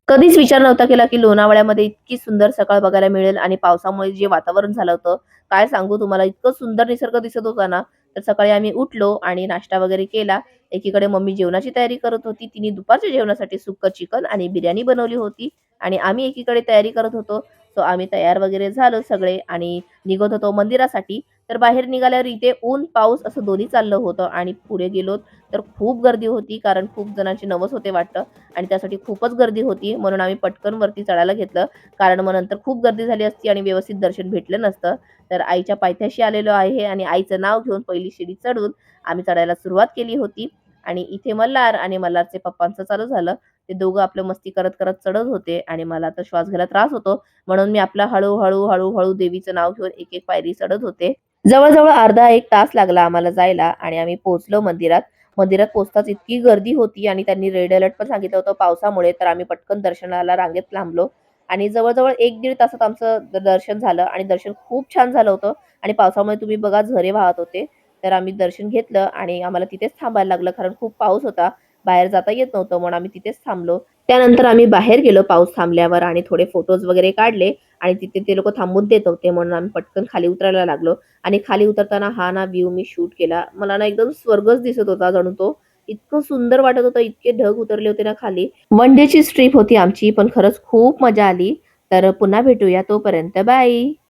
कधीच विचार नव्हता केला, की लोणावळ्यामध्ये इतकी सुंदर सकाळ बघायला मिळेल आणि पावसामुळे जे वातावरण झालं होतं, काय सांगू तुम्हाला इतकं सुंदर निसर्ग दिसत होता ना, तर सकाळी आम्ही उठलो आणि नाश्ता वगैरे केला. एकीकडे मम्मी जेवणाची तयारी करत होती. तिने दुपारच्या जेवणासाठी सुक्कं चिकन आणि बिर्याणी बनवली होती आणि आम्ही एकीकडे तयारी करत होतो. सो आम्ही तयार वगैरे झालो सगळे आणि निघत होतो मंदिरासाठी. तर बाहेर निघाल्यावर इथे ऊन, पाऊस असं दोन्ही चाललं होतं आणि पुढे गेलो तर खूप गर्दी होती, कारण खूप जणांचे नवस होते वाटतं. आणि त्यासाठी खूपच गर्दी होती. म्हणून आम्ही पटकन वरती चढायला घेतलं. कारण मग नंतर खूप गर्दी झाली असती आणि व्यवस्थित दर्शन भेटलं नसतं. तर आईच्या पायथ्याशी आलेलो आहे आणि आईचं नाव घेऊन पहिली शिडी चढून आम्ही चढायला सुरुवात केली होती. आणि इथे मल्हार आणि मल्हारचे पप्पांचं चालू झालं. ते दोघं आपलं मस्ती करत चढत होते आणि मला तर श्वास घ्यायला त्रास होतो. म्हणून मी आपलं हळू-हळू, हळू देवीचं नाव घेऊन एक-एक पायरी चढत होते. जवळ-जवळ अर्धा 1 तास लागला आम्हाला जायला आणि आम्ही पोहोचलो मंदिरात. मंदिरात पोहोचताच इतकी गर्दी होती आणि त्यांनी रेड अलर्ट पण सांगितलं होतं पावसामुळे, तर आम्ही पटकन दर्शनाला रांगेत थांबलो आणि जवळ-जवळ 1-1.5 तासात आमचं दर्शन झालं आणि दर्शन खूप छान झालं होतं आणि पावसामुळे तुम्ही बघा झरे वाहत होते. तर आम्ही दर्शन घेतलं आणि आम्हाला तिथेच थांबायला लागलं कारण खूप पाऊस होता. बाहेर जाता येत नव्हतं म्हणून आम्ही तिथेच थांबलो. त्यानंतर आम्ही बाहेर गेलो पाऊस थांबल्यावर आणि थोडे फोटोज वगैरे काढले आणि तिथे ते लोकं थांबूच देत होते म्हणून आम्ही पटकन खाली उतरायला लागलो. आणि खाली उतरताना हा ना व्ह्यू मी शूट केला. मला ना एकदम स्वर्गच दिसत होता जणू तो. इतकं सुंदर वाटत होतं, इतके ढग उतरले होते ना खाली. वन डेचीच ट्रिप होती आमची, पण खरंच खूप मजा आली. तर पुन्हा भेटूया. तोपर्यंत बाय.